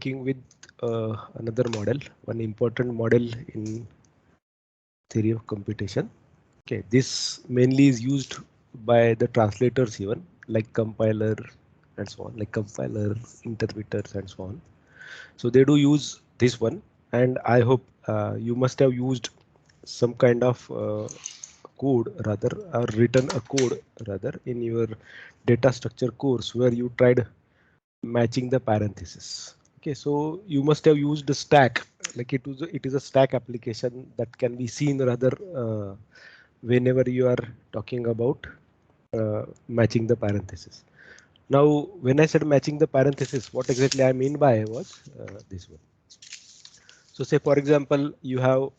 working with another model, one important model in theory of computation. Okay, this mainly is used by the translators even, like compiler and so on, like compiler, interpreters and so on. So they do use this one, and I hope you must have used some kind of code rather, or written a code rather in your data structure course where you tried matching the parentheses. Okay, so you must have used the stack, like it is a stack application that can be seen rather whenever you are talking about matching the parentheses. Now, when I said matching the parentheses, what exactly I mean by was this one. So say for example, you have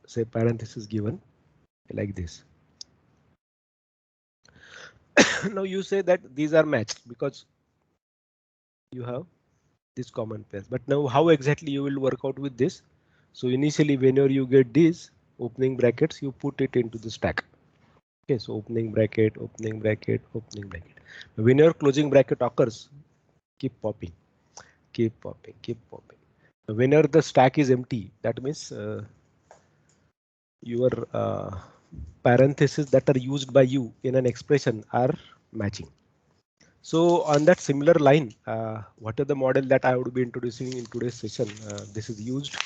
say parenthesis given like this. Now you say that these are matched because you have this common pairs. But now how exactly you will work out with this? So initially whenever you get these opening brackets, you put it into the stack. Okay, so opening bracket, opening bracket, opening bracket. Whenever closing bracket occurs, keep popping, keep popping, keep popping. Whenever the stack is empty, that means your parentheses that are used by you in an expression are matching. So on that similar line, what are the model that I would be introducing in today's session? This is used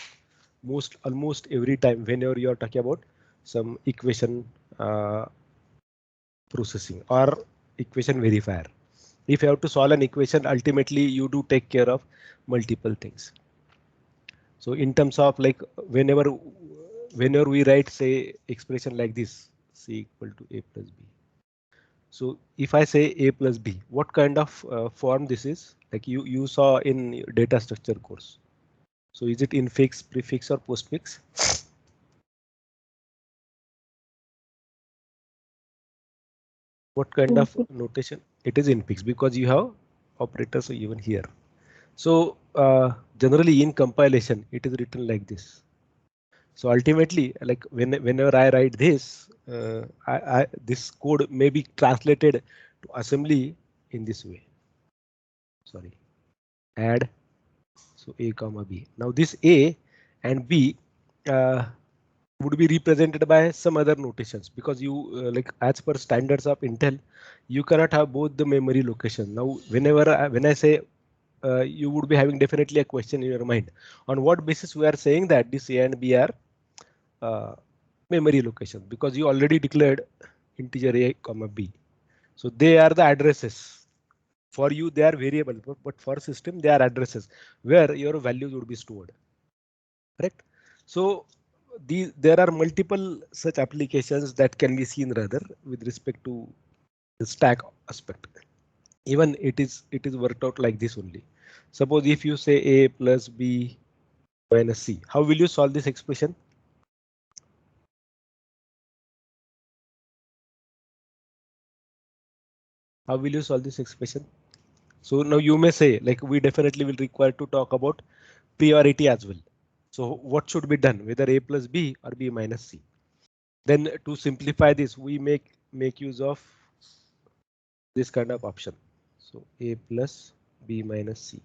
almost every time whenever you are talking about some equation processing or equation verifier. If you have to solve an equation, ultimately you do take care of multiple things. So in terms of like whenever we write say expression like this, c equal to a plus b. So if I say a plus b, what kind of form this is? Like you saw in data structure course. So is it infix, prefix or postfix? What kind of notation? It is infix because you have operators even here. So generally in compilation, it is written like this. So ultimately, like whenever I write this, this code may be translated to assembly in this way. Sorry, add so a comma b. Now this a and b would be represented by some other notations because you like as per standards of Intel, you cannot have both the memory location. Now when I say you would be having definitely a question in your mind on what basis we are saying that this a and b are memory location, because you already declared integer a comma b. So they are the addresses. For you they are variable, but for system they are addresses where your values would be stored. Correct? So there are multiple such applications that can be seen rather with respect to the stack aspect. Even it is worked out like this only. Suppose if you say a plus b minus c, how will you solve this expression? How will you solve this expression? So now you may say like we definitely will require to talk about priority as well. So what should be done, whether a plus b or b minus c? Then to simplify this, we make use of this kind of option. So a plus b minus c.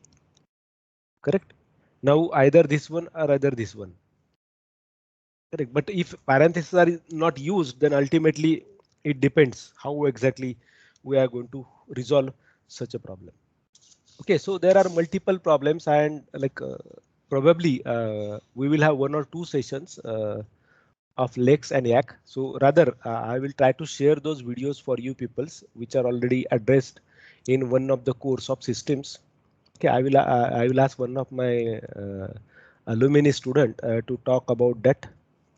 Correct. Now either this one or either this one. Correct. But if parentheses are not used, then ultimately it depends how exactly we are going to resolve such a problem. Okay, so there are multiple problems and like probably we will have one or two sessions of Lex and Yak. So rather I will try to share those videos for you peoples which are already addressed in one of the course of systems. Okay, I will ask one of my alumni student to talk about that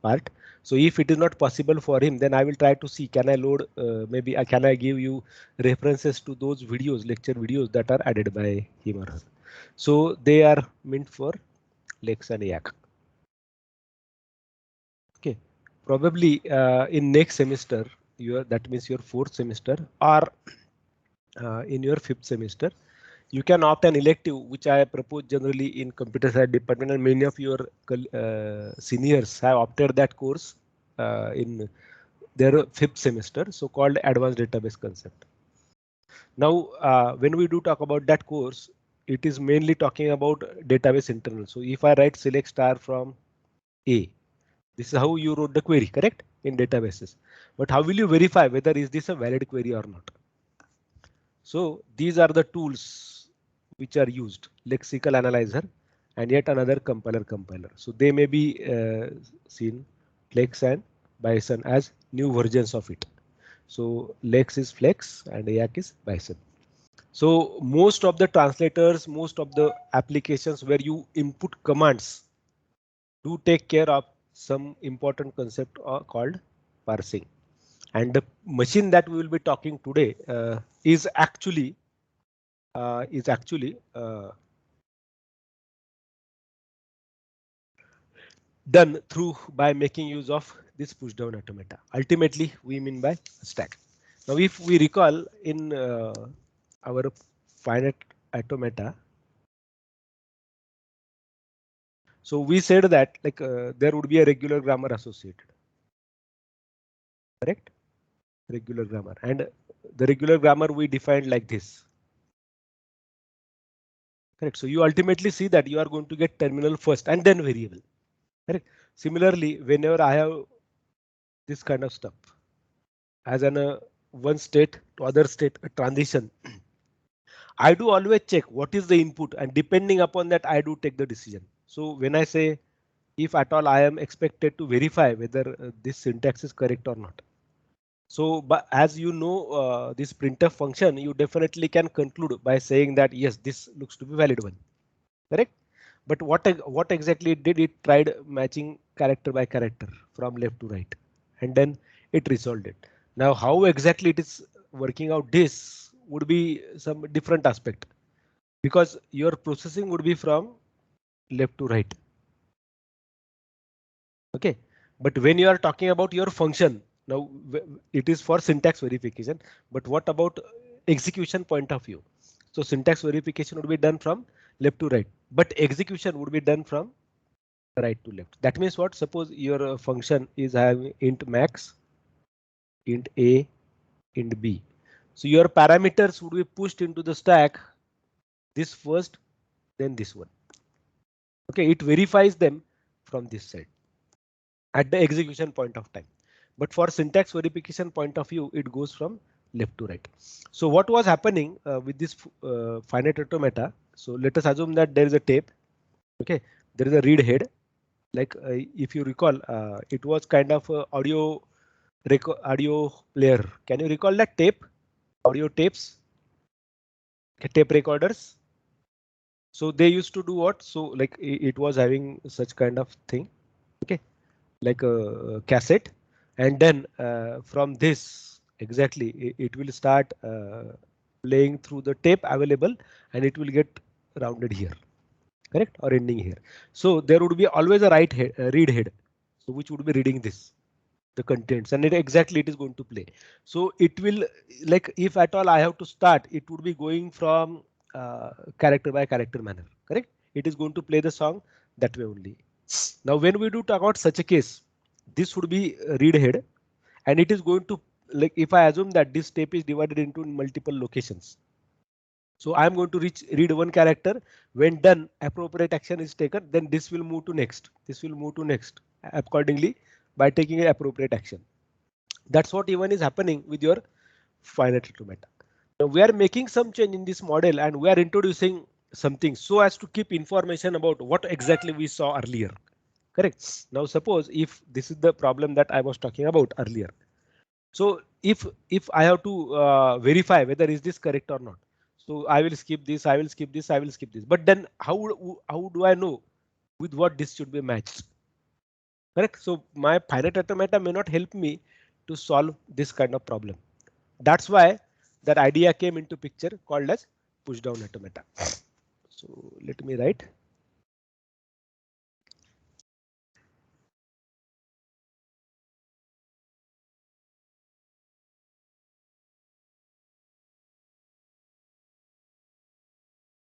part. So if it is not possible for him, then I will try to see can I load maybe can I give you references to those videos, lecture videos that are added by him or her. So they are meant for Lex and Yak. Okay, probably in next semester, that means your fourth semester or in your fifth semester, you can opt an elective, which I propose generally in computer science department, and many of your seniors have opted that course in their fifth semester, so called advanced database concept. Now, when we do talk about that course, it is mainly talking about database internal. So if I write select star from A, this is how you wrote the query, correct? In databases. But how will you verify whether is this a valid query or not? So these are the tools which are used, lexical analyzer and yet another compiler. So they may be seen Lex and Bison as new versions of it. So Lex is Flex and AYAC is Bison. So most of the translators, most of the applications where you input commands do take care of some important concept called parsing. And the machine that we will be talking today is actually done through by making use of this push down automata. Ultimately, we mean by stack. Now, if we recall in our finite automata, so we said that like there would be a regular grammar associated, correct? Regular grammar, and the regular grammar we defined like this. Correct. So you ultimately see that you are going to get terminal first and then variable. Correct. Similarly, whenever I have this kind of stuff as an one state to other state a transition, I do always check what is the input and depending upon that I do take the decision. So when I say if at all I am expected to verify whether this syntax is correct or not. So but as you know this printf function, you definitely can conclude by saying that yes, this looks to be valid one. Correct? But what exactly it did, it tried matching character by character from left to right, and then it resolved it. Now, how exactly it is working out this would be some different aspect because your processing would be from left to right. OK, but when you are talking about your function, now it is for syntax verification. But what about execution point of view? So syntax verification would be done from left to right, but execution would be done from right to left. That means what? Suppose your function is having int max, int a, int b. So your parameters would be pushed into the stack. This first, then this one. OK, it verifies them from this side at the execution point of time. But for syntax verification point of view, it goes from left to right. So what was happening with this finite automata? So let us assume that there is a tape. OK, there is a read head. Like if you recall, it was kind of audio player. Can you recall that tape? Audio tapes, tape recorders. So they used to do what? So like it was having such kind of thing. OK, like a cassette, and then from this exactly it will start playing through the tape available, and it will get rounded here, correct, or ending here. So there would be always a right head, read head, so which would be reading this the contents, and it exactly it is going to play. So it will, like if at all I have to start, it would be going from character by character manner, correct. It is going to play the song that way only. Now when we do talk about such a case, this would be read head, and it is going to, like if I assume that this tape is divided into multiple locations, so I'm going to read one character. When done, appropriate action is taken, then this will move to next. This will move to next accordingly by taking an appropriate action. That's what even is happening with your finite automata. Now we are making some change in this model and we are introducing something so as to keep information about what exactly we saw earlier. Correct. Now suppose if this is the problem that I was talking about earlier. So if I have to verify whether is this correct or not, so I will skip this, I will skip this, I will skip this. But then how do I know with what this should be matched? Correct. So my finite automata may not help me to solve this kind of problem. That's why that idea came into picture called as push down automata. So let me write.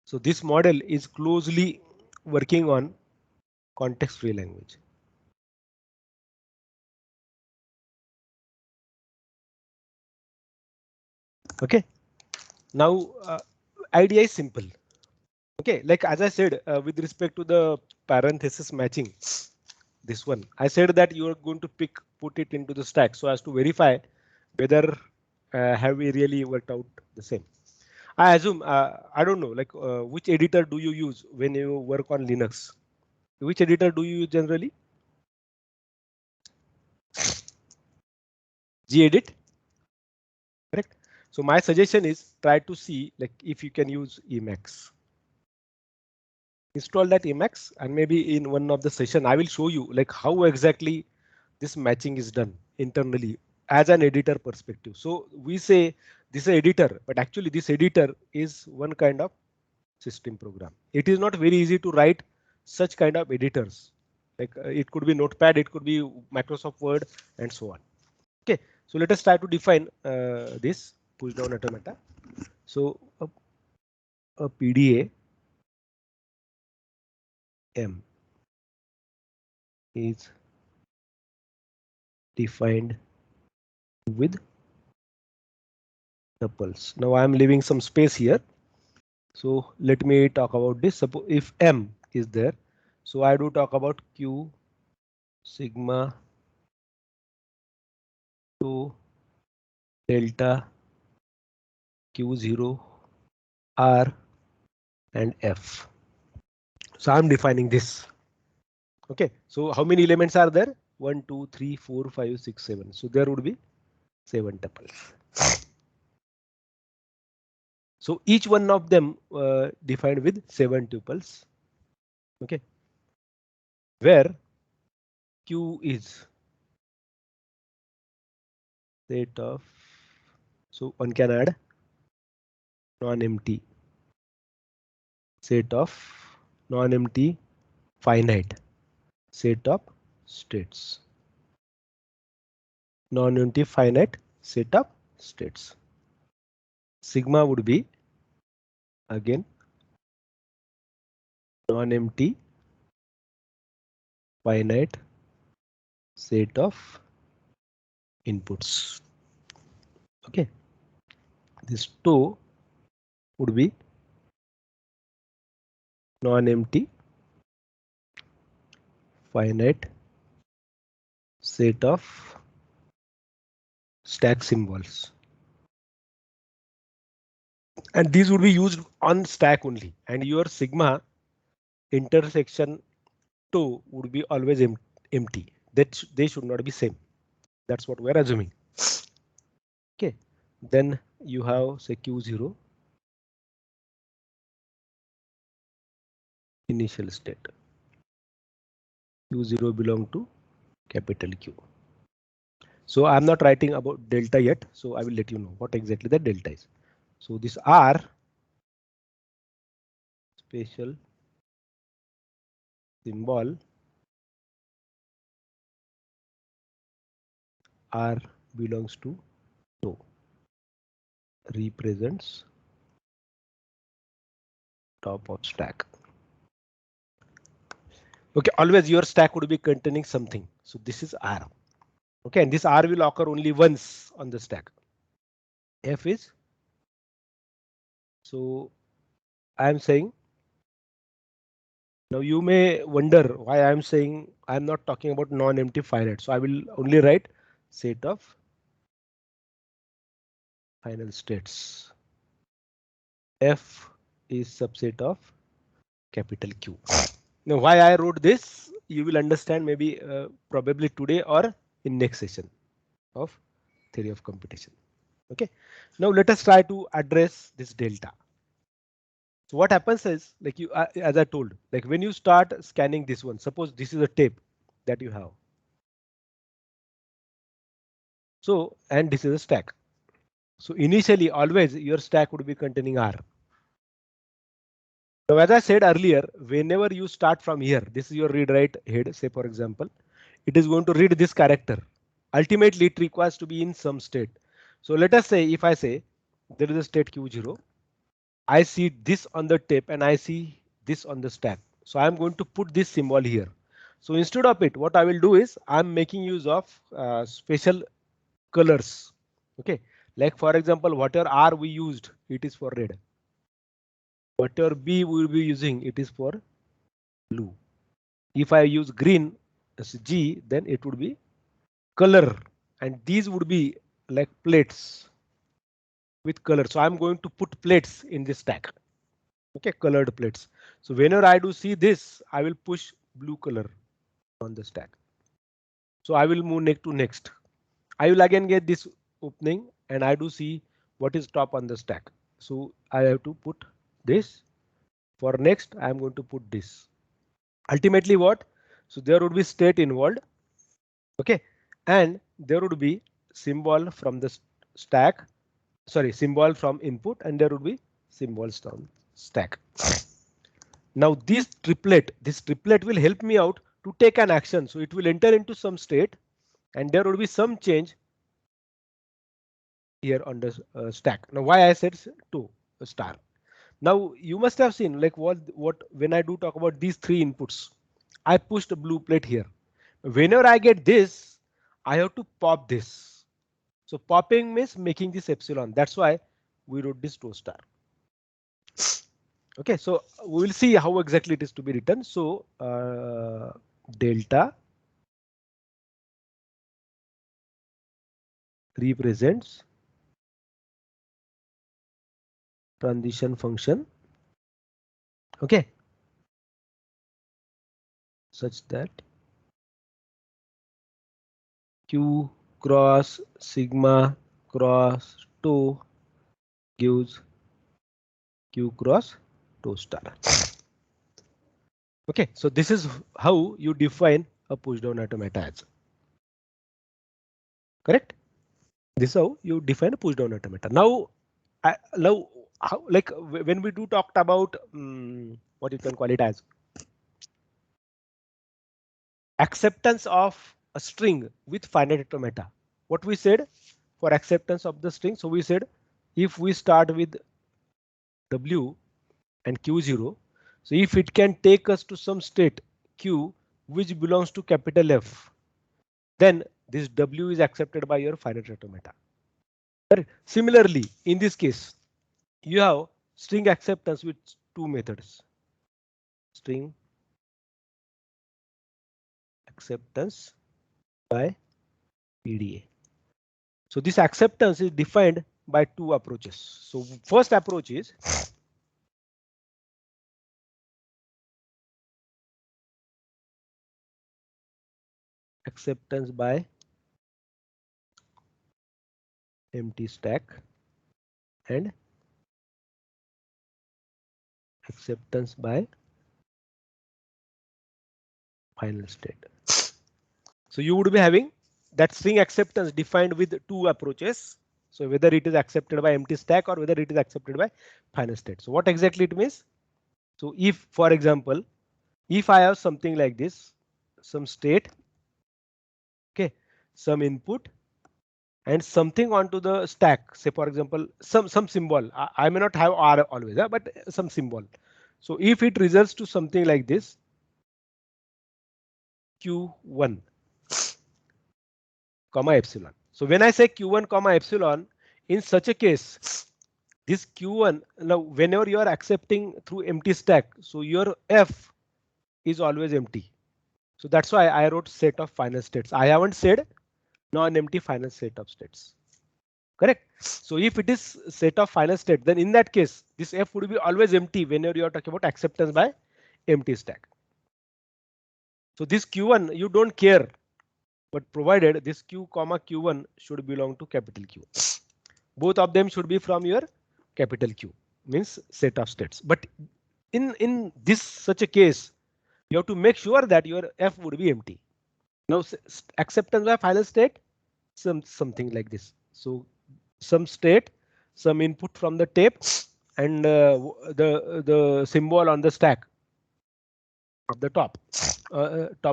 So this model is closely working on context free language. OK, now idea is simple. Okay, like as I said, with respect to the parenthesis matching, this one, I said that you are going to put it into the stack so as to verify whether have we really worked out the same. I assume, I don't know, like which editor do you use when you work on Linux? Which editor do you use generally? Gedit, correct? So my suggestion is try to see like if you can use Emacs. Install that Emacs and maybe in one of the session I will show you like how exactly this matching is done internally as an editor perspective. So we say this is editor, but actually this editor is one kind of system program. It is not very easy to write such kind of editors. Like it could be Notepad, it could be Microsoft Word, and so on. Okay, so let us try to define this push down automata. So a PDA M is defined with tuples. Now I am leaving some space here. So let me talk about this. Suppose if M is there, so I do talk about Q sigma to delta Q0 R and F. So I'm defining this. Okay, so how many elements are there? 1, 2, 3, 4, 5, 6, 7. So there would be 7 tuples. So each one of them defined with 7 tuples. Okay, where Q is set of, so one can add non-empty set of non-empty finite set of states. Non-empty finite set of states. Sigma would be again non-empty finite set of inputs. Okay, this 2 would be non-empty finite set of stack symbols, and these would be used on stack only, and your sigma intersection 2 would be always empty. That they should not be same. That's what we're assuming. Okay, then you have say Q0 initial state. Q0 belong to capital Q. So I'm not writing about delta yet, so I will let you know what exactly the delta is. So this R special symbol R belongs to no represents top of stack. Okay, always your stack would be containing something. So this is R. Okay, and this R will occur only once on the stack. F is, so I am saying, now you may wonder why I am saying I'm not talking about non-empty finite. So I will only write set of final states. F is subset of capital Q. Now why I wrote this, you will understand maybe probably today or in next session of theory of computation. Okay, now let us try to address this delta. So what happens is like you, as I told, like when you start scanning this one, suppose this is a tape that you have. So and this is a stack. So initially always your stack would be containing R. Now as I said earlier, whenever you start from here, this is your read write head, say for example, it is going to read this character. Ultimately it requires to be in some state. So let us say if I say there is a state Q0, I see this on the tape and I see this on the stack. So I'm going to put this symbol here. So instead of it, what I will do is I'm making use of special colors. Okay, like for example, whatever R we used, it is for red. Whatever B we will be using, it is for blue. If I use green as G, then it would be color, and these would be like plates with color. So I'm going to put plates in this stack. Okay, colored plates. So whenever I do see this, I will push blue color on the stack. So I will move next to next. I will again get this opening and I do see what is top on the stack. So I have to put this. For next, I am going to put this. Ultimately what? So there would be state involved. Okay, and there would be symbol from the stack. Sorry, symbol from input, and there would be symbols from stack. Now this triplet will help me out to take an action. So it will enter into some state and there would be some change here on the stack. Now why I said 2 star. Now you must have seen like what when I do talk about these 3 inputs, I pushed a blue plate here. Whenever I get this, I have to pop this. So popping means making this epsilon. That's why we wrote this 2 star. Okay, so we will see how exactly it is to be written. So delta represents transition function. Okay, such that Q cross sigma cross 2 gives Q cross 2 star. Okay, so this is how you define a push down automata as. Correct? This is how you define a push down automata. Now, how, like when we do talked about what you can call it as acceptance of a string with finite automata. What we said for acceptance of the string. So we said if we start with W and Q0. So if it can take us to some state Q which belongs to capital F, then this W is accepted by your finite automata. Similarly, in this case, you have string acceptance with 2 methods. String acceptance by PDA. So this acceptance is defined by 2 approaches. So first approach is acceptance by empty stack and acceptance by final state. So you would be having that string acceptance defined with 2 approaches. So whether it is accepted by empty stack or whether it is accepted by final state. So what exactly it means? So if, for example, if I have something like this, some state, okay, some input and something onto the stack, say for example, some symbol. I may not have R always, but some symbol. So if it results to something like this, Q1, comma epsilon. So when I say Q1 comma epsilon, in such a case, this Q1, now whenever you are accepting through empty stack, so your F is always empty. So that's why I wrote set of final states. I haven't said non-empty final set of states. Correct. So if it is set of final state, then in that case, this F would be always empty whenever you are talking about acceptance by empty stack. So this Q1, you don't care, but provided this Q comma Q1 should belong to capital Q. Both of them should be from your capital Q, means set of states. But in this such a case, you have to make sure that your F would be empty. Now acceptance by final state, something like this. So some state, some input from the tape, and the symbol on the stack of the top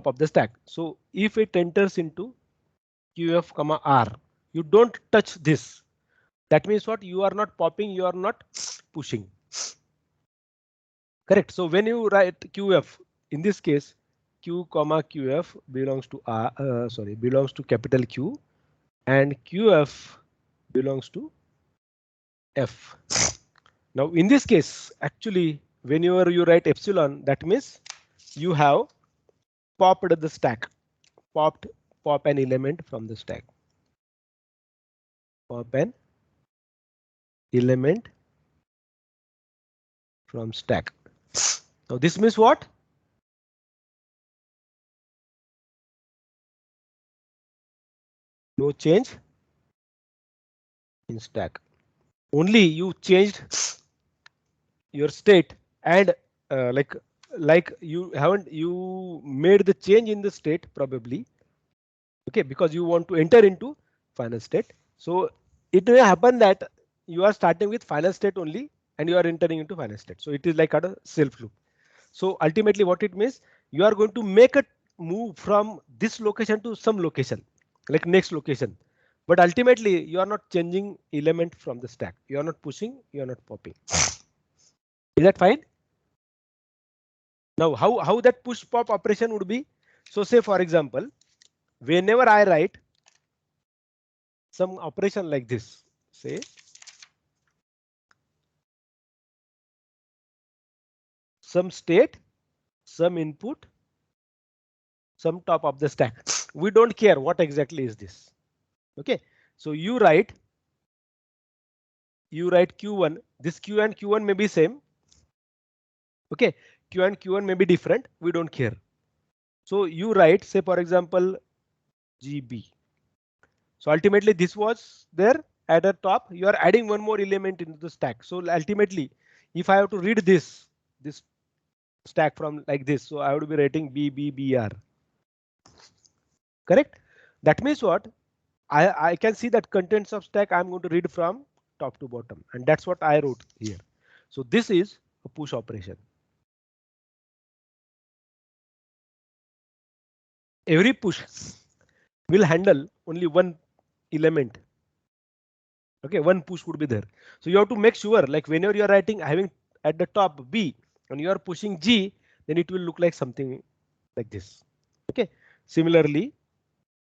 of the stack. So if it enters into QF comma R, you don't touch this. That means what? You are not popping, you are not pushing. Correct. So when you write QF, in this case, Q comma QF belongs to belongs to capital Q, and QF belongs to F. Now in this case, actually, whenever you write epsilon, that means you have popped the stack, popped pop an element from the stack, pop an element from stack. Now this means what? No change in stack. Only you changed your state and like you made the change in the state probably. Okay, because you want to enter into final state. So it may happen that you are starting with final state only and you are entering into final state. So it is like a self loop. So ultimately what it means, you are going to make a move from this location to some location, like next location. But ultimately you are not changing element from the stack. You are not pushing, you are not popping. Is that fine? Now how that push pop operation would be? So say for example, whenever I write some operation like this, say some state, some input, some top of the stack. We don't care what exactly is this. Okay, so you write Q1. This Q and Q1 may be same. Okay, Q and Q1 may be different. We don't care. So you write, say for example, GB. So ultimately this was there at the top. You are adding one more element into the stack. So ultimately, if I have to read this stack from like this, so I would be writing BBBR. Correct? That means what? I can see that contents of stack I'm going to read from top to bottom, and that's what I wrote here. So this is a push operation. Every push will handle only one element. Okay, one push would be there. So you have to make sure, like whenever you are writing having at the top B and you are pushing G, then it will look like something like this. Okay. Similarly,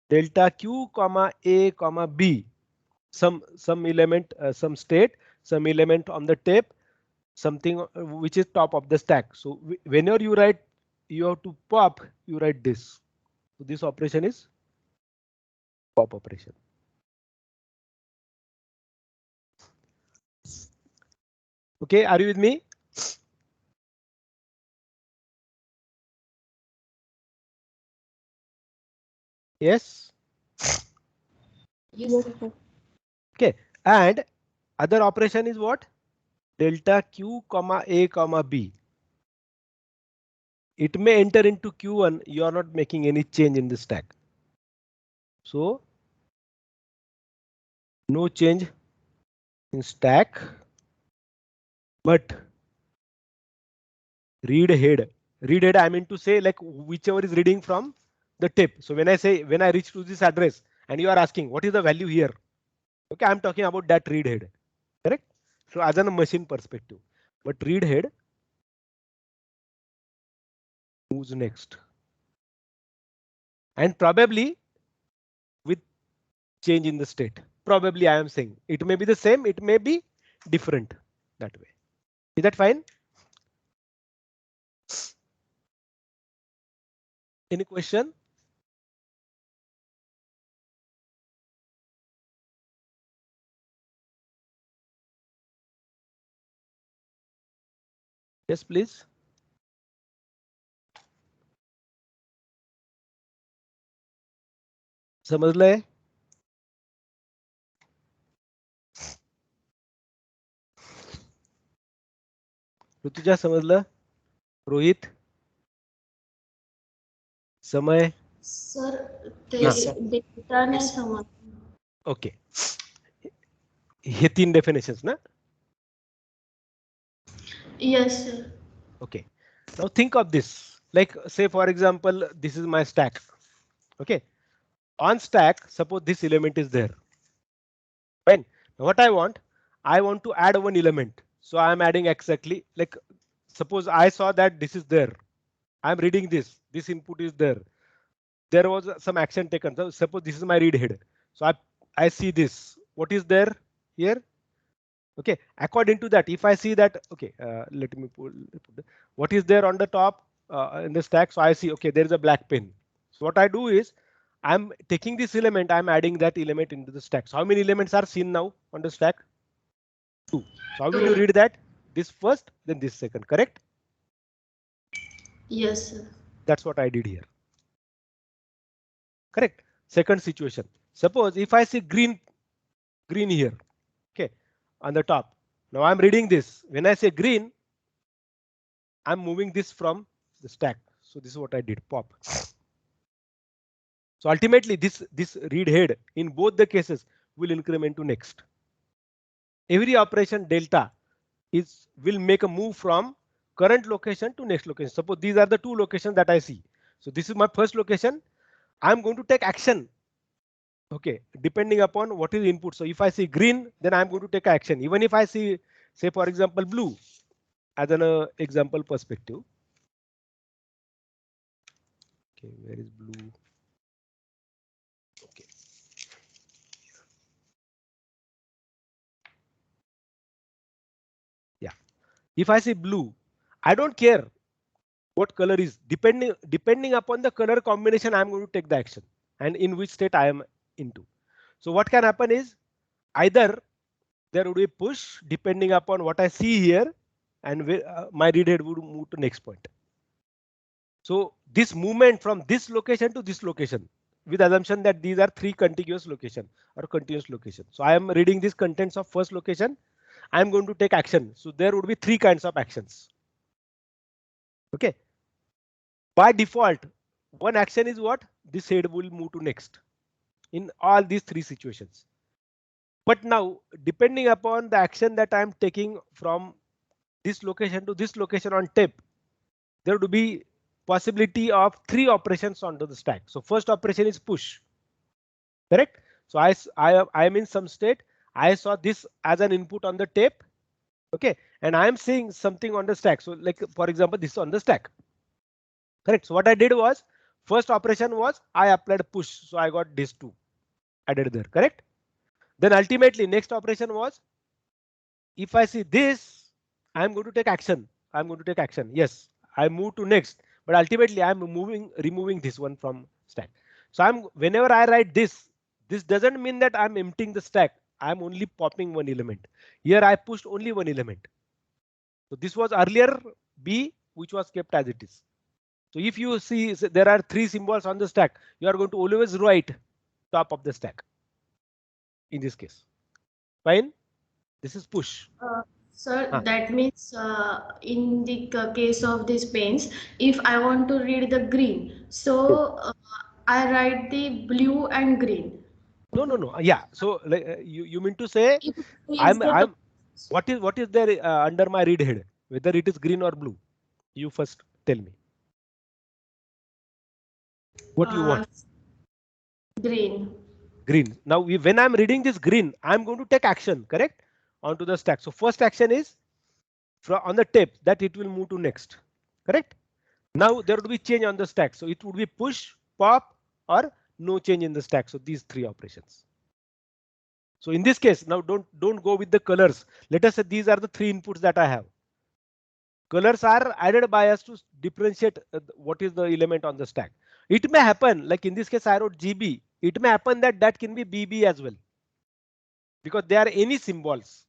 delta Q comma A comma B, some element, some state, some element on the tape, something which is top of the stack. So whenever you write, you have to pop, you write this. So this operation is pop operation. Okay, are you with me? Yes. Yes, sir. Okay, and other operation is what? Delta Q comma A comma B. It may enter into Q1. You are not making any change in the stack. So no change in stack, but read head. Read head, I mean to say like whichever is reading from the tip. So when I say when I reach to this address and you are asking what is the value here? Okay, I'm talking about that read head. Correct? So as a machine perspective, but read head moves next. And probably with change in the state. Probably I am saying it may be the same, it may be different that way. Is that fine? Any question? Yes, please. समझलं? Rutuja समझलं? Rohit? समय? Sir ते Yes, sir. Data नाही समजलं. Okay. हे 3 definitions ना? Yes, sir. Okay. Now think of this. Like say for example, this is my stack. Okay. On stack, suppose this element is there. Fine. Now what I want to add one element. So I am adding exactly like suppose I saw that this is there. I'm reading this. This input is there. There was some action taken. So suppose this is my read head. So I see this. What is there here? Okay, according to that, if I see that, okay, let me pull what is there on the top in the stack. So I see, okay, there is a black pen. So what I do is I'm taking this element, I'm adding that element into the stack. So how many elements are seen now on the stack? 2. So how will you read that? This first, then this second, correct? Yes, sir. That's what I did here. Correct. Second situation. Suppose if I see green here, okay, on the top. Now I'm reading this. When I say green, I'm moving this from the stack. So this is what I did, pop. So ultimately this read head in both the cases will increment to next. Every operation delta will make a move from current location to next location. Suppose these are the two locations that I see. So this is my first location. I'm going to take action. Okay, depending upon what is input. So if I see green, then I'm going to take action. Even if I see, say for example, blue as an example perspective. Okay, where is blue? Okay. Yeah. If I see blue, I don't care what color is, depending upon the color combination, I'm going to take the action and in which state I am into. So what can happen is either there would be push depending upon what I see here, and my read head would move to next point. So this movement from this location to this location, with assumption that these are three contiguous location or continuous location. So I am reading these contents of first location. I am going to take action. So there would be three kinds of actions. Okay. By default, one action is what? This head will move to next in all these three situations. But now, depending upon the action that I am taking from this location to this location on tape, there would be possibility of three operations onto the stack. So first operation is push, correct? So I am in some state. I saw this as an input on the tape, okay, and I am seeing something on the stack. So like for example, this is on the stack, correct? So what I did was first operation was I applied push, so I got this two added there, correct? Then ultimately next operation was if I see this, I'm going to take action. I'm going to take action. Yes, I move to next, but ultimately I'm removing this one from stack. So whenever I write this doesn't mean that I'm emptying the stack. I'm only popping one element. Here I pushed only one element. So this was earlier B, which was kept as it is. So if you see there are three symbols on the stack, you are going to always write top of the stack. In this case, fine. This is push. Sir, that means in the case of these pens, if I want to read the green, so I write the blue and green. No. Yeah. So you mean to say If blue is the top, I'm what is there under my read head? Whether it is green or blue? You first tell me what you uh, want. green. Green. Now when I'm reading this green, I'm going to take action, correct? Onto the stack. So first action is on the tape that it will move to next, correct? Now there would be change on the stack. So it would be push, pop, or no change in the stack. So these three operations. So in this case, now don't go with the colors. Let us say these are the three inputs that I have. Colors are added by us to differentiate what is the element on the stack. It may happen, like in this case, I wrote GB. It may happen that that can be BB as well, because they are any symbols.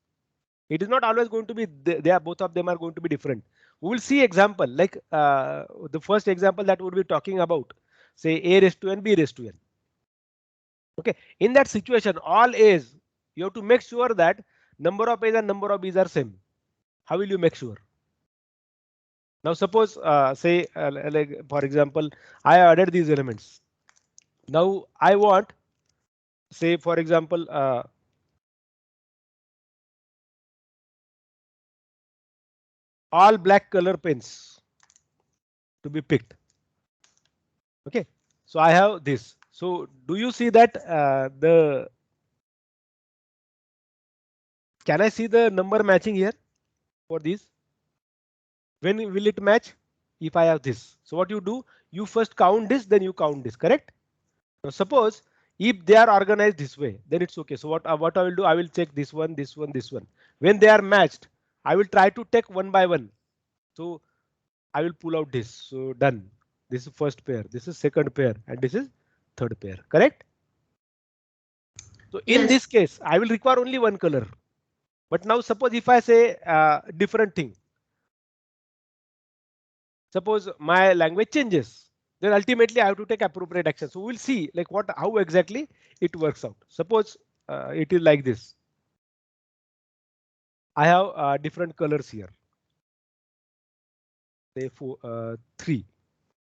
It is not always going to be. They are both of them are going to be different. We will see example like the first example that we will be talking about. Say A raised to n, B raised to n. Okay, in that situation, all A's you have to make sure that number of A's and number of B's are same. How will you make sure? Now suppose say like for example, I added these elements. Now I want say for example all black color pens to be picked. Okay, so I have this. So do you see that can I see the number matching here for these? When will it match? If I have this. So what you do, you first count this, then you count this, correct? Now suppose if they are organized this way, then it's okay. So what I will do, I will check this one, this one, this one. When they are matched, I will try to take one by one. So I will pull out this. So done. This is first pair, this is second pair, and this is third pair. Correct? So in Yes. this case, I will require only one color. But now suppose if I say different thing, suppose my language changes, then ultimately I have to take appropriate action. So we'll see like how exactly it works out. Suppose it is like this. I have different colors here. Say three.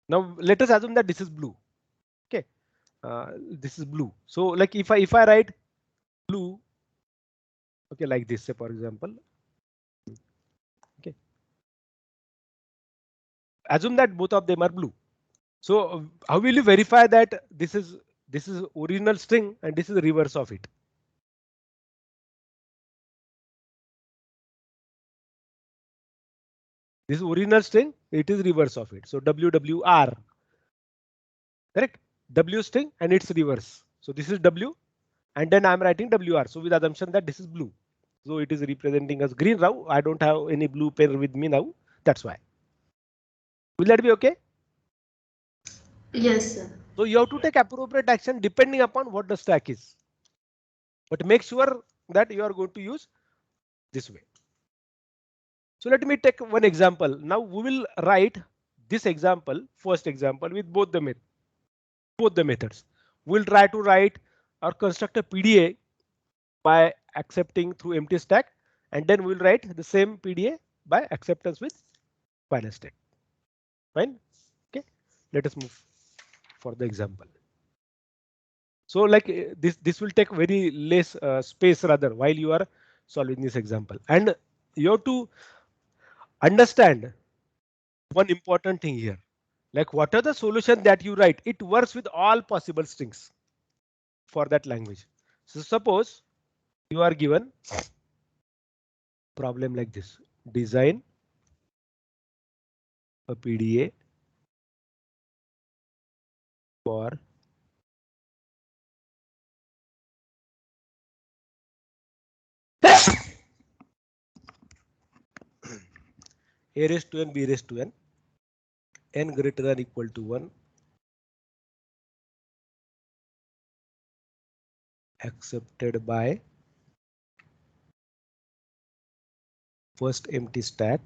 Now let us assume that this is blue. Okay, this is blue. So like if I write blue, okay, like this, say for example, okay, assume that both of them are blue. So how will you verify that this is original string and this is the reverse of it? This is original string, it is reverse of it. So WWR, correct? W string and its reverse. So this is W and then I'm writing WR. So with assumption that this is blue. So it is representing as green now. I don't have any blue pen with me now. That's why. Will that be okay? Yes, sir. So you have to take appropriate action depending upon what the stack is. But make sure that you are going to use this way. So let me take one example. Now we will write this example, first example, with both the methods. We'll try to write or construct a PDA by accepting through empty stack, and then we'll write the same PDA by acceptance with final state. Fine. Okay. Let us move for the example. So like this will take very less space rather while you are solving this example, and you have to understand one important thing here. Like what are the solution that you write? It works with all possible strings for that language. So suppose you are given problem like this: design a PDA for a raised to n, b raised to n greater than equal to 1, accepted by first empty stack.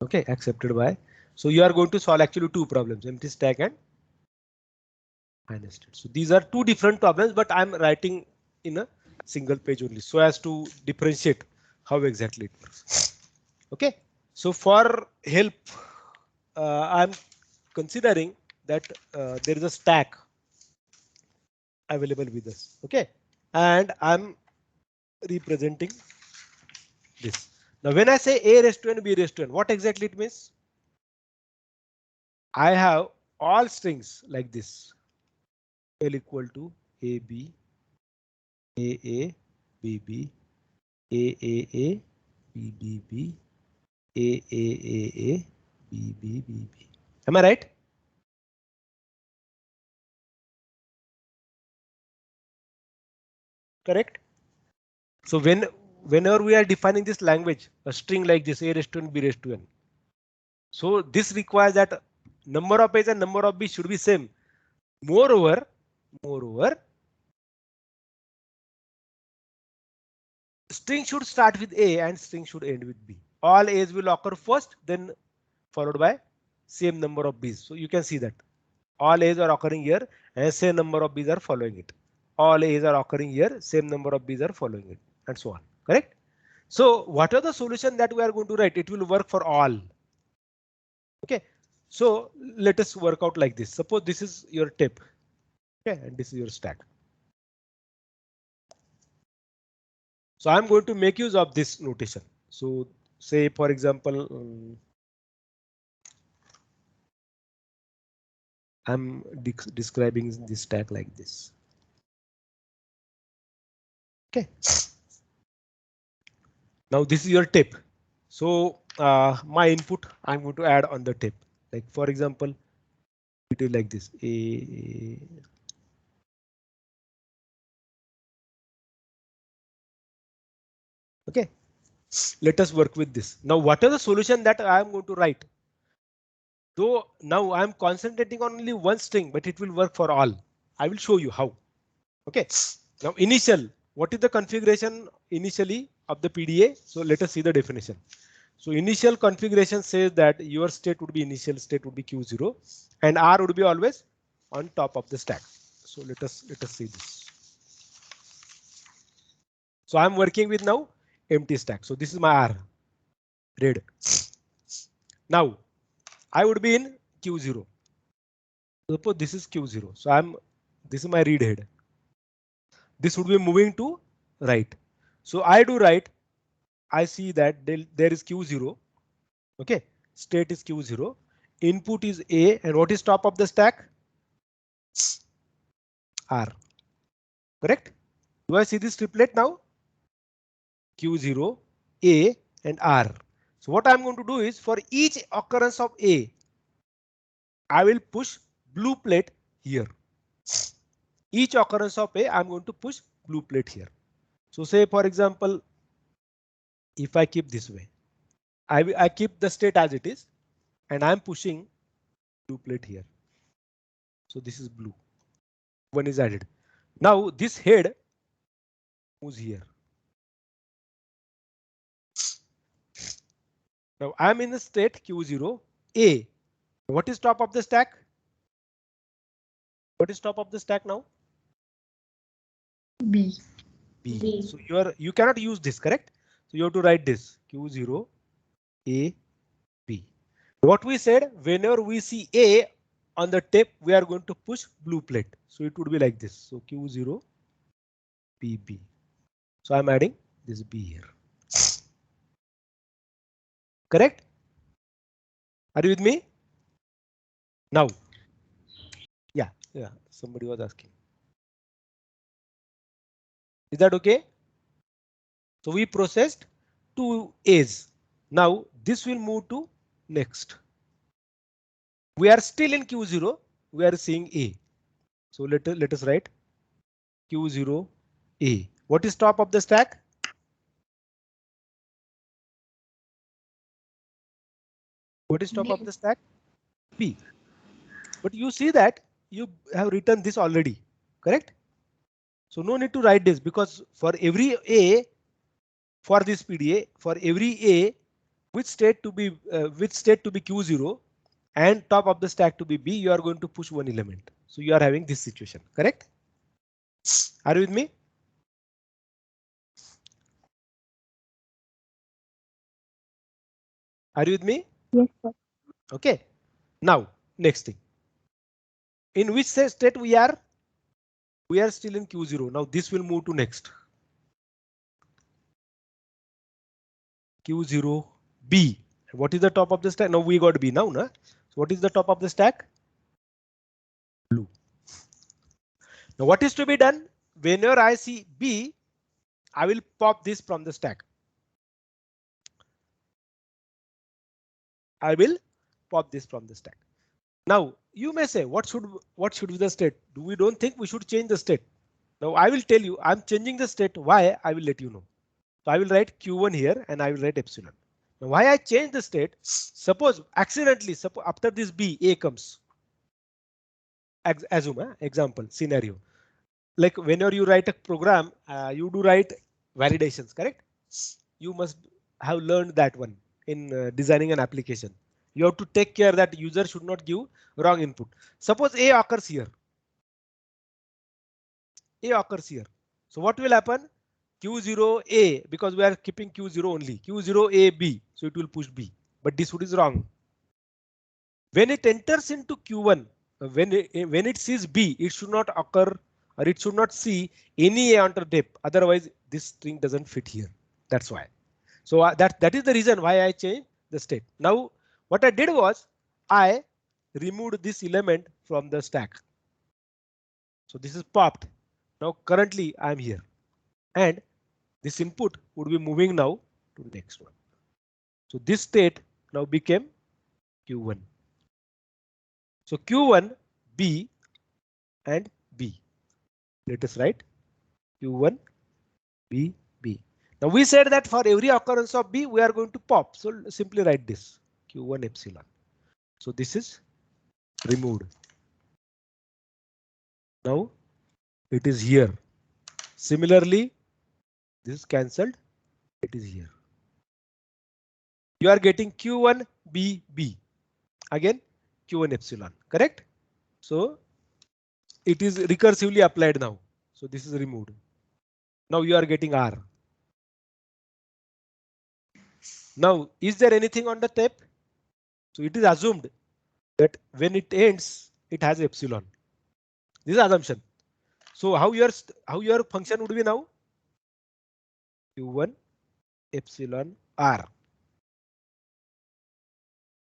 Okay, accepted by. So you are going to solve actually two problems: empty stack and final state. So these are two different problems, but I'm writing in a single page only so as to differentiate how exactly it works. Okay, so for help, I'm considering that there is a stack available with us. Okay, and I'm representing this. Now, when I say a raised to n, b raised to n, what exactly it means? I have all strings like this: L equal to a b, a b b, a b b b, a b b b b. Am I right? Correct. So whenever we are defining this language, a string like this, a raised to n, b raised to n. So this requires that number of a's and number of b should be same. Moreover, string should start with a and string should end with b. All a's will occur first, then followed by same number of b's. So you can see that all a's are occurring here and same number of b's are following it. All a's are occurring here, same number of b's are following it, and so on. Correct? So what are the solution that we are going to write? It will work for all. Okay. So let us work out like this. Suppose this is your tip. Okay, and this is your stack. So I'm going to make use of this notation. So say for example, I'm describing this stack like this. Okay. Now this is your tip. So my input I'm going to add on the tip. Like for example, it is like this. Okay, let us work with this. Now, what is the solution that I am going to write? Though now I am concentrating on only one string, but it will work for all. I will show you how. Okay. Now initial, what is the configuration initially of the PDA? So let us see the definition. So initial configuration says that your state would be initial state would be Q0 and R would be always on top of the stack. So let us see this. So I'm working with now empty stack. So this is my R red. Now I would be in Q0. Suppose this is Q0. So this is my read head. This would be moving to right. So I do right. I see that there is Q0. Okay, state is Q0. Input is A, and what is top of the stack? R. Correct? Do I see this triplet now? Q0, A, and R. So what I'm going to do is for each occurrence of A, I will push blue plate here. Each occurrence of A, I'm going to push blue plate here. So say for example, if I keep this way, I keep the state as it is, and I'm pushing blue plate here. So this is blue. One is added. Now this head moves here. Now I'm in the state Q0 A. What is top of the stack? What is top of the stack now? B. B. So you cannot use this, correct? So you have to write this Q0 A B. What we said, whenever we see A on the tape, we are going to push blue plate. So it would be like this. So Q0 B B. So I'm adding this B here. Correct? Are you with me? Now. Yeah, somebody was asking. Is that okay? So we processed 2 A's. Now this will move to next. We are still in Q0. We are seeing A. So let us write Q0 A. What is top of the stack? What is top of the stack? B. But you see that you have written this already, correct? So no need to write this because for every A, for this PDA, for every A, which state to be Q0 and top of the stack to be B, you are going to push one element. So you are having this situation, correct? Are you with me? Are you with me? Yes, sir. Okay. Now, next thing. In which state we are? We are still in Q0. Now this will move to next. Q0 B. What is the top of the stack? Now we got B now, na? So what is the top of the stack? Blue. Now what is to be done? Whenever I see B, I will pop this from the stack. I will pop this from the stack. Now you may say, what should be the state? Do we don't think we should change the state? Now I will tell you, I'm changing the state. Why? I will let you know. So I will write Q1 here and I will write epsilon. Now why I change the state? Suppose accidentally, after this B, A comes. Assume example scenario. Like whenever you write a program, you do write validations, correct? You must have learned that one in designing an application. You have to take care that user should not give wrong input. Suppose A occurs here. A occurs here. So what will happen? Q0A, because we are keeping Q0 only. Q0AB, so it will push B. But this is wrong. When it enters into Q1, when it sees B, it should not occur or it should not see any A on the tape. Otherwise, this string doesn't fit here. That's why. So that is the reason why I changed the state. Now, what I did was I removed this element from the stack. So this is popped. Now currently I'm here and this input would be moving now to the next one. So this state now became Q1. So Q1 B and B. Let us write Q1 B B. Now we said that for every occurrence of B, we are going to pop. So simply write this Q1 epsilon. So this is removed. Now it is here. Similarly, this is cancelled. It is here. You are getting Q1 B. Again, Q1 epsilon, correct? So it is recursively applied now. So this is removed. Now you are getting R. Now, is there anything on the tape? So it is assumed that when it ends, it has epsilon. This is assumption. So how your function would be now? Q1 epsilon R.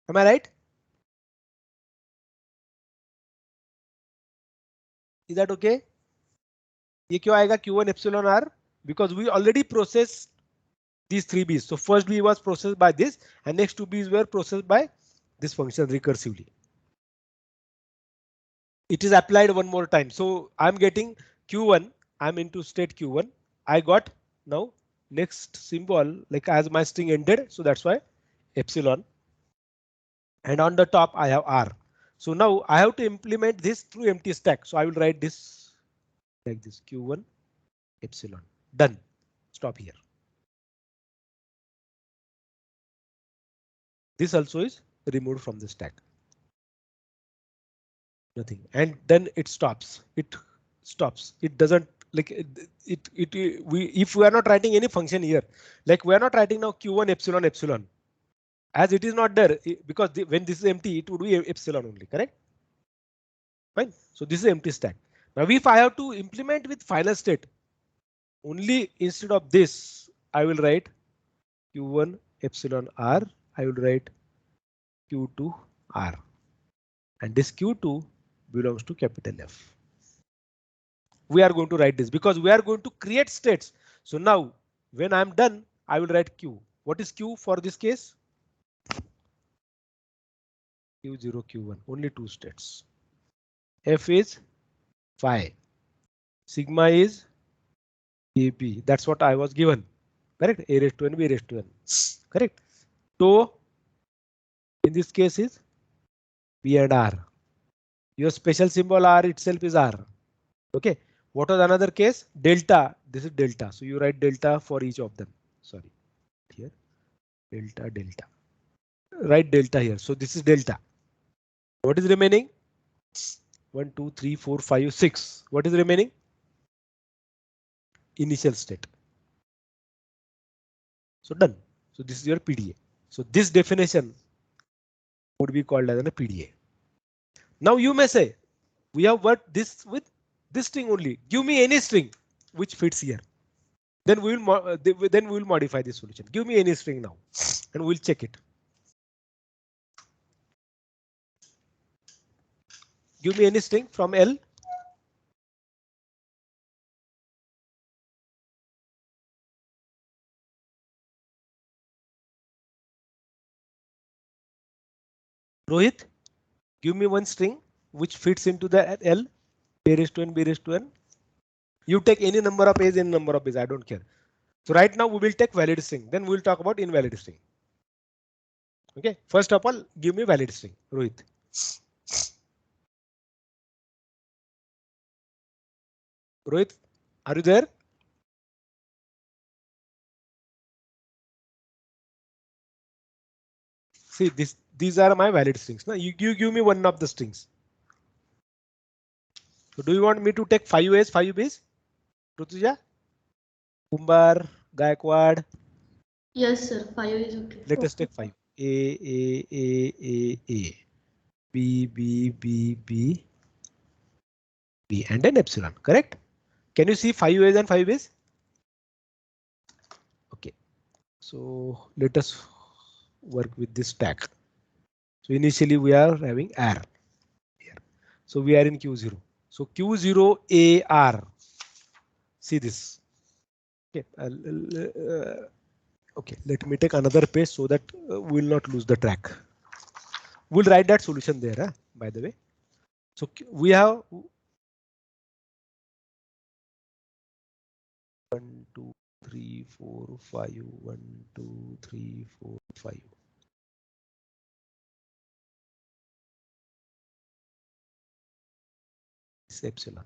Am I right? Is that okay? ये क्यों आएगा Q1 epsilon R? Because we already processed these three B's. So first B was processed by this and next two B's were processed by this function recursively. It is applied one more time. So I'm getting Q1. I'm into state Q1. I got now next symbol like as my string ended. So that's why epsilon. And on the top I have R. So now I have to implement this through empty stack. So I will write this like this Q1 epsilon. Done. Stop here. This also is removed from the stack. Nothing. And then it stops. It stops. It doesn't like if we are not writing any function here, like we are not writing now Q1 epsilon. As it is not there because when this is empty, it would be epsilon only, correct? Fine. So this is empty stack. Now if I have to implement with final state, only instead of this, I will write Q1 epsilon R. I will write Q2 R. And this Q2 belongs to capital F. We are going to write this because we are going to create states. So now when I'm done, I will write Q. What is Q for this case? Q0, Q1, only two states. F is phi. Sigma is AB. That's what I was given. Correct? A raised to n, B raised to n. Correct? Tau in this case is B and R. Your special symbol R itself is R. Okay. What was another case? Delta. This is delta. So you write delta for each of them. Sorry. Here. Delta. Write delta here. So this is delta. What is remaining? 1, 2, 3, 4, 5, 6. What is remaining? Initial state. So done. So this is your PDA. So this definition would be called as a PDA. Now you may say, we have worked this with this string only. Give me any string which fits here. Then we will modify this solution. Give me any string now, and we'll check it. Give me any string from L. Rohit, give me one string which fits into the L. A raised to n, B raised to n. You take any number of A's, any number of B's. I don't care. So right now we will take valid string. Then we'll talk about invalid string. Okay. First of all, give me valid string. Rohit. Rohit, are you there? See, these are my valid strings. Now you give me one of the strings. So do you want me to take 5 A's, 5 B's? Rutuja? Kumbar, Gaikwad. Yes, sir. 5 is okay. Let us take 5. A. B, and then epsilon, correct? Can you see 5 A's and 5 B's? Okay. So let us work with this stack. So initially we are having R here. So we are in Q0. So Q0 AR. See this. Okay. Okay. Let me take another page so that we will not lose the track. We'll write that solution there, by the way. So we have 1, 2, 3, 4, 5, 1, 2, 3, 4, 5. This is epsilon.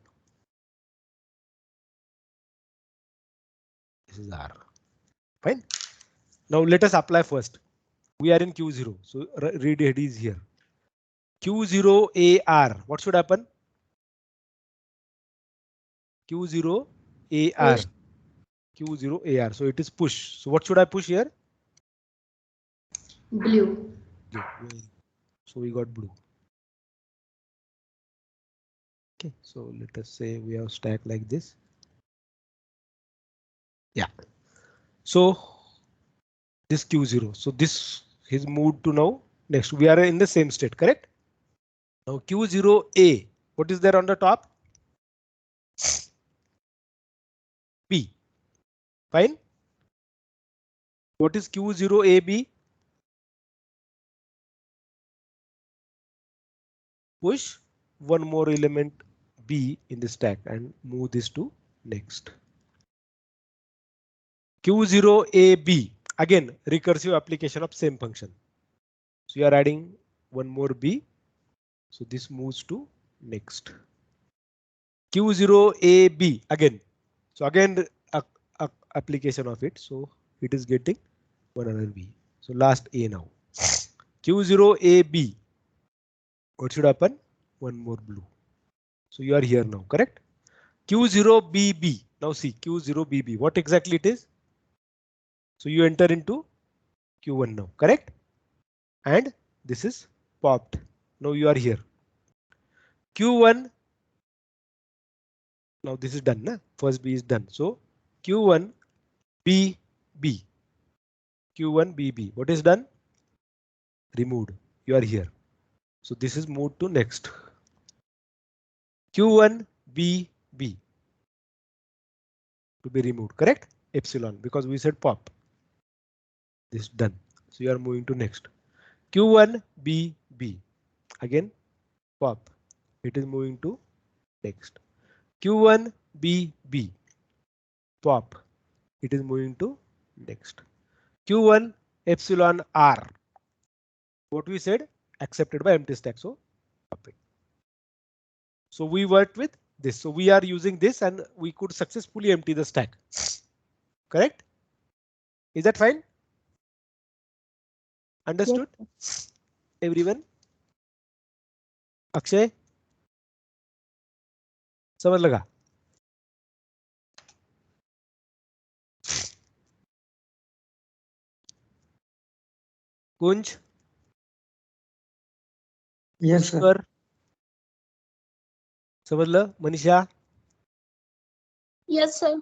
This is R. Fine. Now let us apply first. We are in Q0, so read it is here. Q0 AR. What should happen? Q0 AR. Push. Q0 AR. So it is push. So what should I push here? Blue. Blue. So we got blue. Okay, so let us say we have stack like this. Yeah. So this Q0. So this is moved to now next. We are in the same state, correct? Now Q0A. What is there on the top? B. Fine. What is Q0AB? Push one more element B in the stack and move this to next. Q0AB. Again, recursive application of same function. So you are adding one more B. So this moves to next. Q0AB again. So again, application of it. So it is getting one another B. So last A now. Q0AB. What should happen? One more blue. So you are here now, correct? Q0BB. Now see Q0BB. What exactly it is? So you enter into Q1 now, correct? And this is popped. Now you are here. Q1. Now this is done. Na? First B is done. So Q1 BB. Q1 BB. What is done? Removed. You are here. So this is moved to next. Q1 BB to be removed, correct? Epsilon, because we said pop. This is done. So you are moving to next. Q1 BB. Again pop. It is moving to next. Q1 BB. Pop. It is moving to next. Q1 epsilon R. What we said, accepted by empty stack. So pop it. So we worked with this. So we are using this and we could successfully empty the stack. Correct? Is that fine? Understood? Yes. Everyone? Akshay? समझ लगा? कुंज? Yes, sir. समझ लो? Manisha? Yes, sir.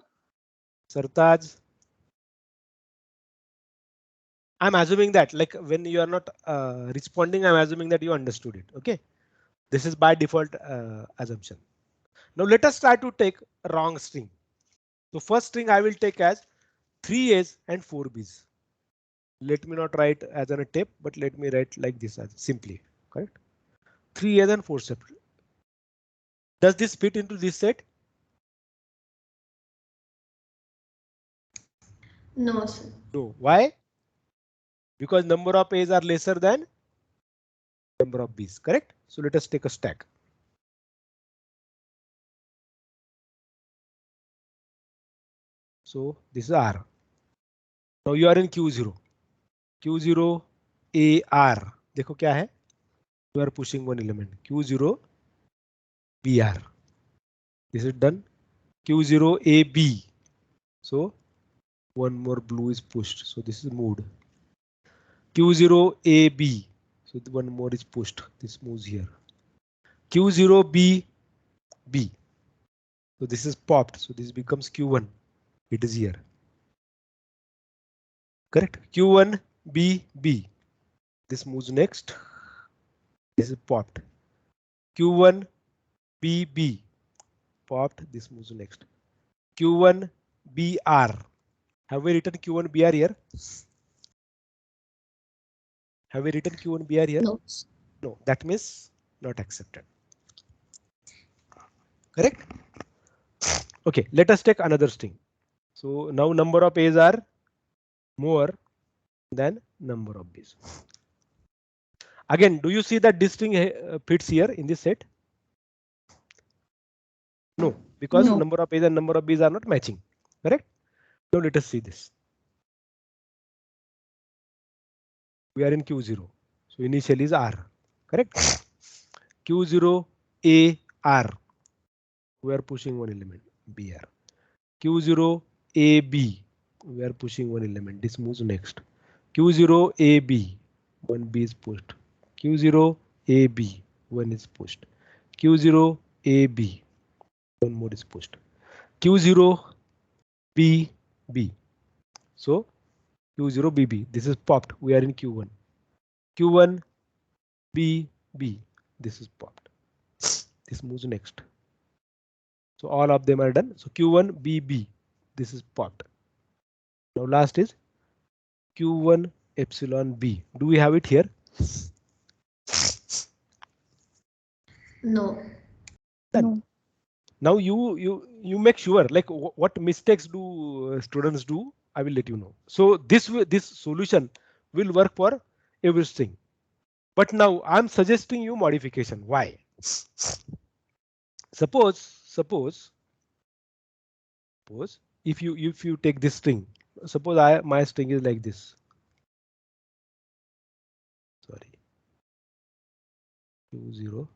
Sartaj? I'm assuming that like when you are not responding, I'm assuming that you understood it. OK, this is by default assumption. Now let us try to take a wrong string. So first string I will take as 3 A's and 4 B's. Let me not write as on a tape, but let me write like this as simply, correct? 3 A's and 4 separate. Does this fit into this set? No, sir. No. Why? Because number of A's are lesser than number of B's, correct? So let us take a stack. So this is R. Now you are in Q0. Q0 AR. देखो क्या है? You are pushing one element. Q0 BR. This is done. Q0 AB. So one more blue is pushed. So this is moved. Q0 AB. So one more is pushed. This moves here. Q0 BB. So this is popped. So this becomes Q1. It is here. Correct. Q1 BB. This moves next. This is popped. Q1 BB. Popped. This moves next. Q1 BR. Have we written Q1 BR here? Have we written Q1 BR here? No. No, that means not accepted. Correct? OK, let us take another string. So now number of A's are more than number of B's. Again, do you see that this string fits here in this set? No, because No. number of A's and number of B's are not matching. Correct? Now let us see this. We are in Q0. So initial is R. Correct? Q0 A R. We are pushing one element BR. Q0 AB. We are pushing one element. This moves next. Q0 AB. One B is pushed. Q0 AB. One is pushed. Q0 AB. One more is pushed. Q0 BB. So Q0 BB. This is popped. We are in Q1. Q1 BB. This is popped. This moves next. So all of them are done. So Q1 BB. This is popped. Now last is Q1 epsilon B. Do we have it here? No. Done. No. Now you make sure like what mistakes do students do. I will let you know. So this solution will work for everything. But now I'm suggesting you modification. Why? Suppose if you take this string, suppose my string is like this. Sorry. Q0.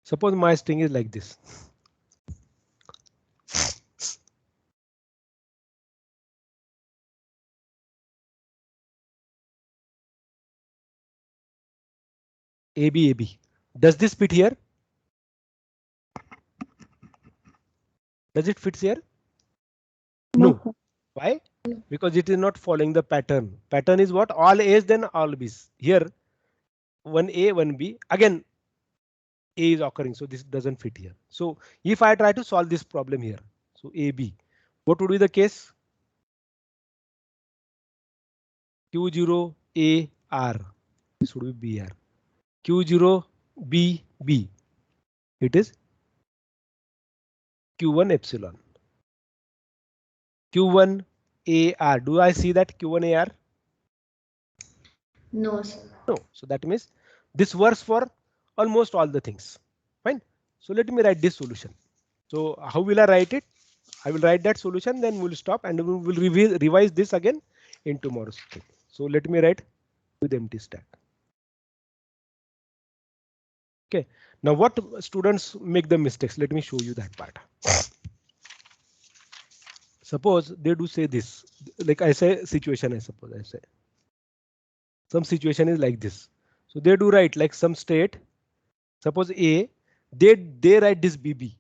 Suppose my string is like this. AB. Does this fit here? Does it fit here? No. Why? Because it is not following the pattern. Pattern is what? All A's then all B's. Here, one A, one B. Again, A is occurring, so this doesn't fit here. So if I try to solve this problem here, so AB, what would be the case? Q0 A R. This would be BR. Q0 B B. It is Q1 epsilon. Q1 AR. Do I see that Q1 AR? No, sir. No. So that means this works for almost all the things. Fine. So let me write this solution. So how will I write it? I will write that solution, then we'll stop and we will revise this again in tomorrow's thing. So let me write with empty stack. Okay. Now what students make the mistakes? Let me show you that part. Suppose they do say this, like I say situation, I suppose I say some situation is like this. So they do write like some state. Suppose A, they write this BB.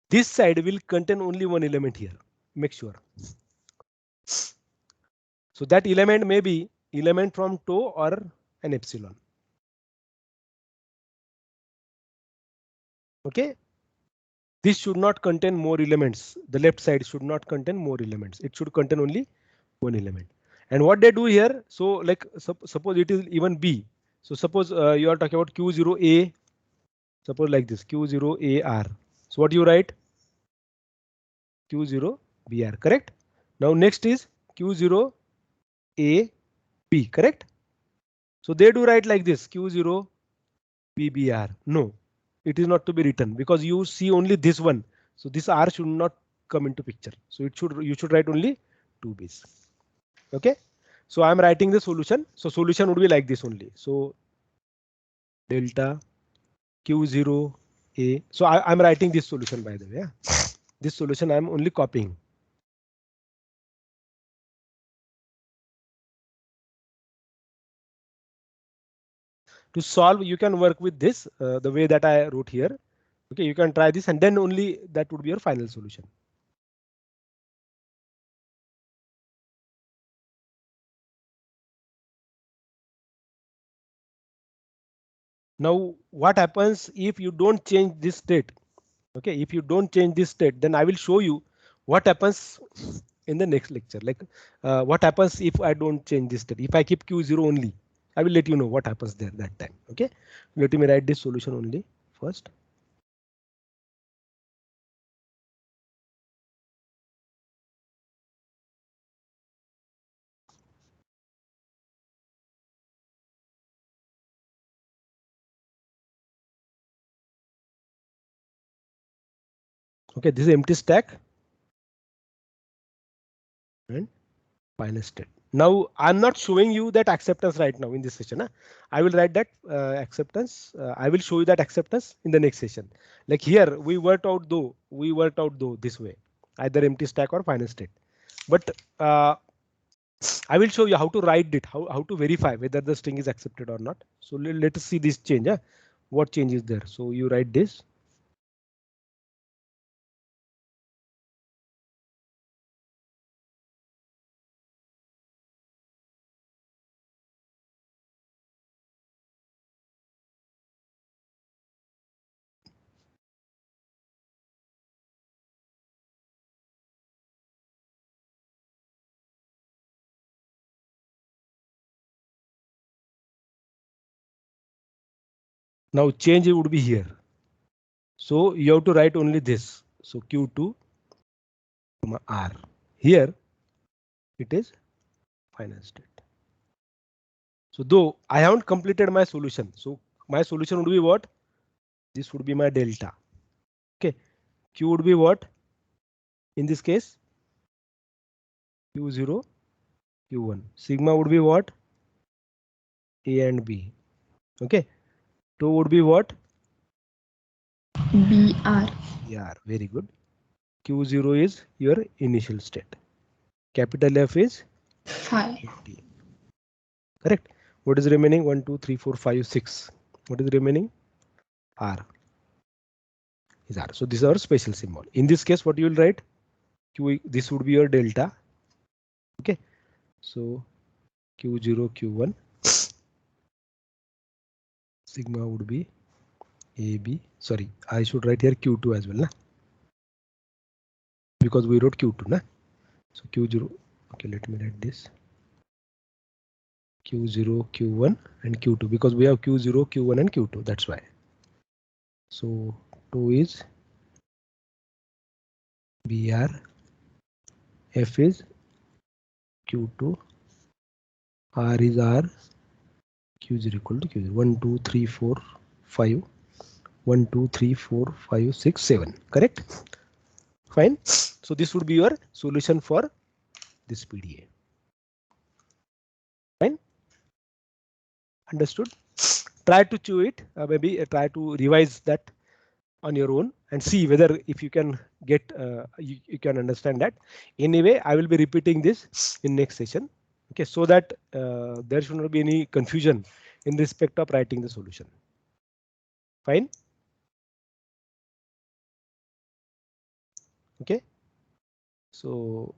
This side will contain only one element here. Make sure. So that element may be element from tau or an epsilon. Okay. This should not contain more elements. The left side should not contain more elements. It should contain only one element. And what they do here, so like suppose it is even B. So suppose you are talking about Q0A. Suppose like this Q0AR. So what you write? Q0BR, correct? Now next is Q0AB, correct? So they do write like this Q0BBR. No, it is not to be written because you see only this one. So this R should not come into picture. So you should write only two B's. Okay. So I'm writing the solution. So solution would be like this only. So delta Q0A. So I'm writing this solution by the way. Yeah? This solution I'm only copying. To solve, you can work with this the way that I wrote here. Okay, you can try this and then only that would be your final solution. Now, what happens if you don't change this state? Okay, if you don't change this state, then I will show you what happens in the next lecture. Like what happens if I don't change this state? If I keep Q0 only, I will let you know what happens there that time. Okay, let me write this solution only first. Okay, this is empty stack and final state. Now I'm not showing you that acceptance right now in this session. Huh? I will write that acceptance. I will show you that acceptance in the next session. Like here we worked out though this way, either empty stack or final state. But I will show you how to write it, how to verify whether the string is accepted or not. So let us see this change. Huh? What change is there? So you write this. Now change would be here. So you have to write only this. So Q2 R. Here it is final state. So though I haven't completed my solution, so my solution would be what? This would be my delta. Okay, Q would be what? In this case, Q0, Q1. Sigma would be what? A and B. Okay, 2 would be what? BR. Yeah, very good. Q0 is your initial state. Capital F is 5. 50. Correct. What is remaining? 1, 2, 3, 4, 5, 6. What is remaining? R is R. So this is our special symbol. In this case, what you will write? Q, this would be your delta. Okay. So Q0, Q1. Sigma would be AB. Sorry, I should write here Q2 as well, na? Because we wrote Q2, na? So Q0. Okay, let me write this. Q0, Q1 and Q2 because we have Q0, Q1 and Q2. That's why. So 2 is BR. F is Q2. R is R. Q0 equal to Q0. 1, 2, 3, 4, 5. 1, 2, 3, 4, 5, 6, 7. Correct? Fine. So this would be your solution for this PDA. Fine. Understood? Try to chew it. Maybe try to revise that on your own and see whether if you can get you can understand that. Anyway, I will be repeating this in next session. Okay, so that there should not be any confusion in respect of writing the solution. Fine. Okay. So